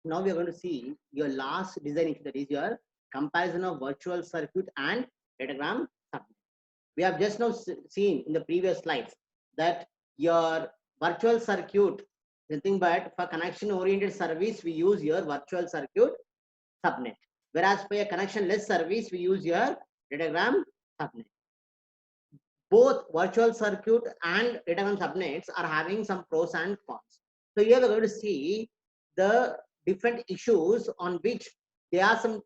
Now we are going to see your last design issue, that is your comparison of virtual circuit and datagram subnet. We have just now seen in the previous slides that your virtual circuit, nothing but for connection oriented service, we use your virtual circuit subnet. Whereas for a connection less service, we use your datagram subnet. Both virtual circuit and datagram subnets are having some pros and cons. So here we're going to see the different issues on which there are some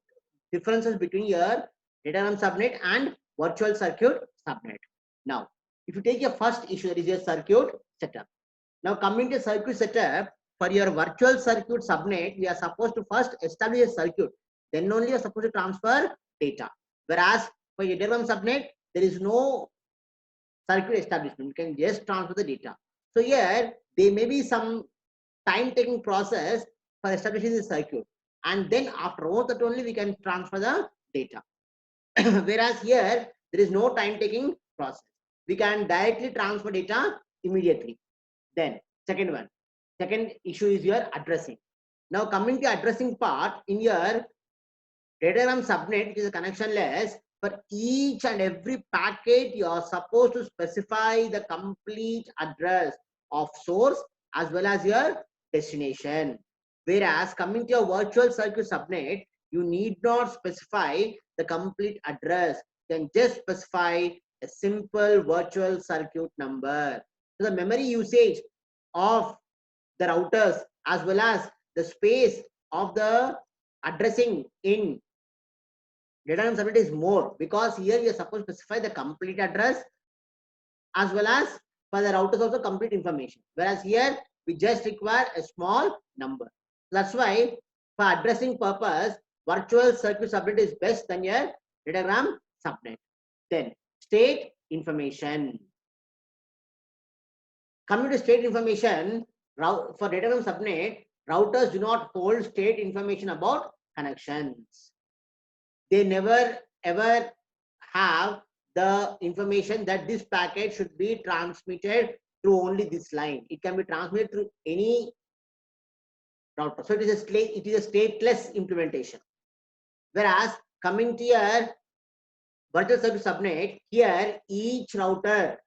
differences between your datagram subnet and virtual circuit subnet. Now, if you take your first issue, that is your circuit setup. Now coming to circuit setup, for your virtual circuit subnet, we are supposed to first establish a circuit. Then only you are supposed to transfer data. Whereas for your datagram subnet, there is no circuit establishment. You can just transfer the data. So here, there may be some time-taking process for establishing the circuit. And then after that only we can transfer the data. Whereas here, there is no time-taking process. We can directly transfer data immediately. Then second issue is your addressing. Now coming to addressing part, in your datagram subnet, which is a connectionless, for each and every packet you are supposed to specify the complete address of source as well as your destination. Whereas coming to your virtual circuit subnet, you need not specify the complete address. You can just specify a simple virtual circuit number. So the memory usage of the routers as well as the space of the addressing in datagram subnet is more, because here you are supposed to specify the complete address as well as for the routers also complete information. Whereas here we just require a small number. That's why for addressing purpose, virtual circuit subnet is best than your datagram subnet. Then state information. Coming to state information, for datagram subnet, routers do not hold state information about connections. They never ever have the information that this packet should be transmitted through only this line. It can be transmitted through any router. So it is a stateless implementation. Whereas coming to your virtual circuit subnet, here each router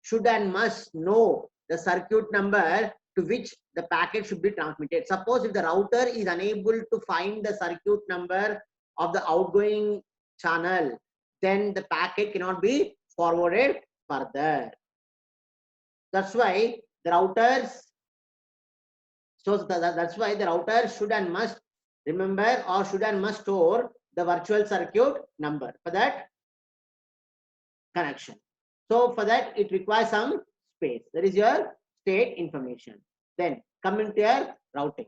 should and must know the circuit number to which the packet should be transmitted. Suppose if the router is unable to find the circuit number of the outgoing channel, then the packet cannot be forwarded further. That's why the routers, that's why the router should and must remember or should and must store the virtual circuit number for that connection. So for that, it requires some space. That is your state information. Then coming to your routing.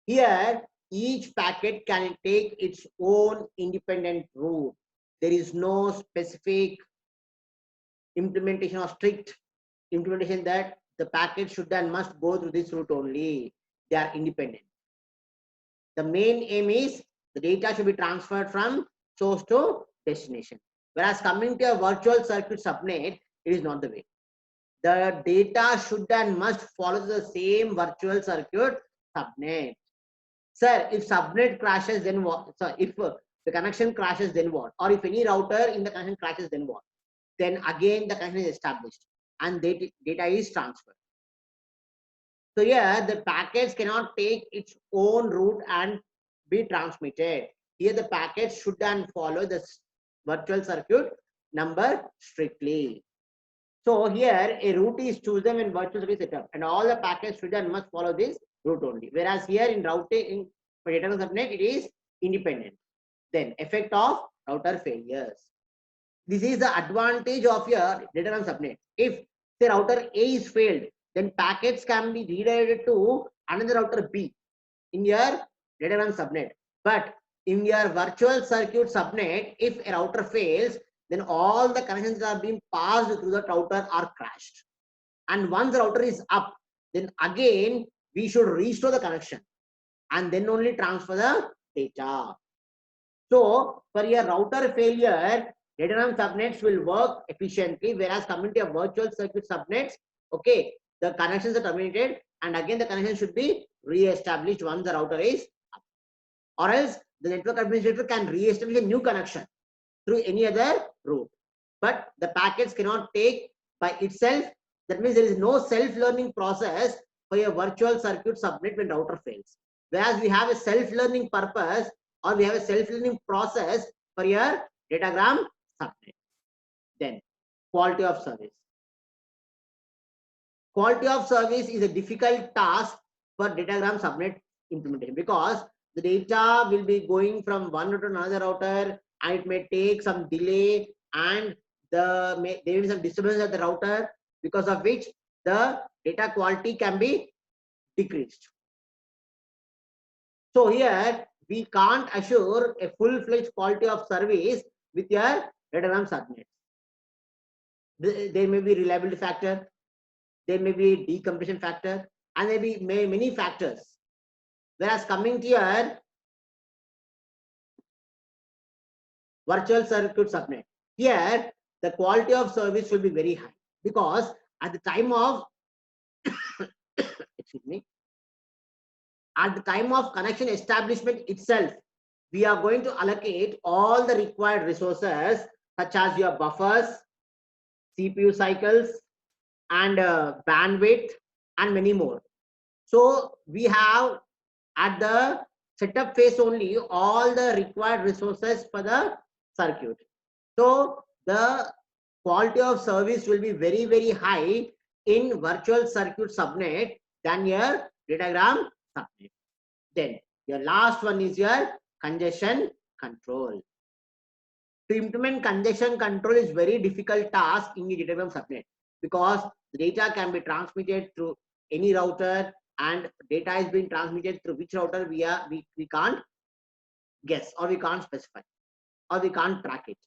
Here, each packet can take its own independent route. There is no specific implementation or strict implementation that the packet should and must go through this route only. They are independent. The main aim is the data should be transferred from source to destination. Whereas coming to a virtual circuit subnet, it is not the way. The data should and must follow the same virtual circuit subnet. Sir, if subnet crashes, then what? So if the connection crashes, then what? Or if any router in the connection crashes, then what? Then again the connection is established and data is transferred. So here the packets cannot take its own route and be transmitted. Here the packets should and follow the virtual circuit number strictly. So here a route is chosen in virtual circuit setup, and all the packets should and must follow this route only. Whereas here in routing for data subnet, it is independent. Then effect of router failures. This is the advantage of your data subnet. If the router A is failed, then packets can be redirected to another router B in your data subnet. But in your virtual circuit subnet, if a router fails, then all the connections that are being passed through the router are crashed. And once the router is up, then again we should restore the connection and then only transfer the data. So for your router failure, datagram subnets will work efficiently, whereas coming to a virtual circuit subnets, okay, the connections are terminated and again the connection should be re-established once the router is up. Or else the network administrator can re-establish a new connection through any other route. But the packets cannot take by itself. That means there is no self-learning process for a virtual circuit subnet when router fails. Whereas we have a self-learning purpose, or we have a self-learning process for your datagram subnet. Then quality of service. Quality of service is a difficult task for datagram subnet implementation, because the data will be going from one router to another router, and it may take some delay, and there may be some disturbance at the router, because of which the data quality can be decreased. So here we can't assure a full-fledged quality of service with your datagram subnet. There may be reliability factor, there may be decompression factor, and there may be many factors. Whereas coming to your virtual circuit subnet, here the quality of service will be very high, because at the time of excuse me, at the time of connection establishment itself, we are going to allocate all the required resources, such as your buffers, CPU cycles, and bandwidth, and many more. So we have at the setup phase only all the required resources for the circuit. So the quality of service will be very, very high in virtual circuit subnet than your datagram subnet. Then your last one is your congestion control. To implement congestion control is very difficult task in the datagram subnet, because the data can be transmitted through any router, and data is being transmitted through which router we can't guess, or we can't specify, or we can't track it.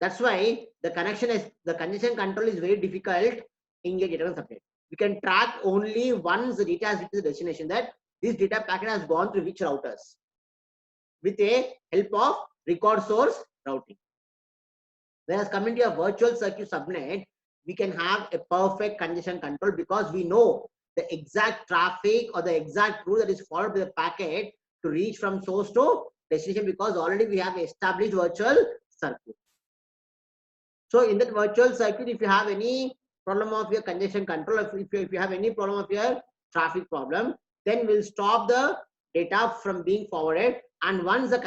That's why the congestion control is very difficult in a datagram subnet. We can track only once the data has reached the destination, that this data packet has gone through which routers, with a help of record source routing. Whereas coming to a virtual circuit subnet, we can have a perfect congestion control, because we know the exact traffic or the exact route that is followed by the packet to reach from source to destination, because already we have established virtual circuit. So in that virtual circuit, if you have any problem of your congestion control, if you have any problem of your traffic problem, then we'll stop the data from being forwarded. And once the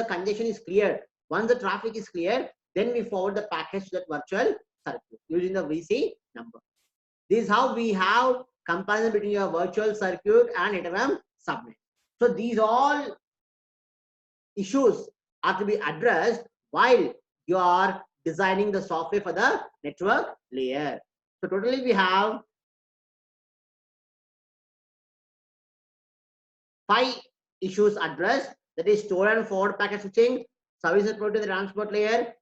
congestion is cleared, once the traffic is cleared, then we forward the package to that virtual circuit using the VC number. This is how we have comparison between your virtual circuit and datagram subnet. So these all issues are to be addressed while you are designing the software for the network layer. So totally we have 5 issues addressed, that is store and forward packet switching, services provided to the transport layer,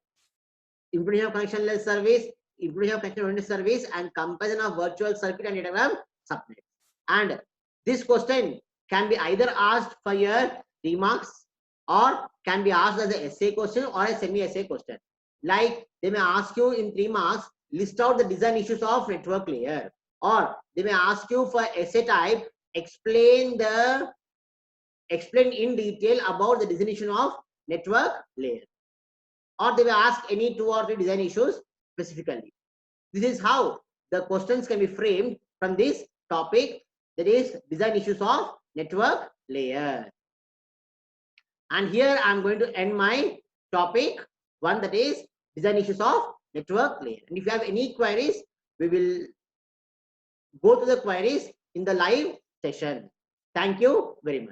implementation of connection-less service, implementation of connection-oriented service, and comparison of virtual circuit and datagram subnet. And this question can be either asked for your remarks, or can be asked as a essay question or a semi-essay question. Like they may ask you in 3 marks, list out the design issues of network layer, or they may ask you for essay type, explain in detail about the definition of network layer, or they will ask any 2 or 3 design issues specifically. This is how the questions can be framed from this topic, that is design issues of network layer. And here I am going to end my topic 1, that is design issues of network layer. And if you have any queries, we will go to the queries in the live session. Thank you very much.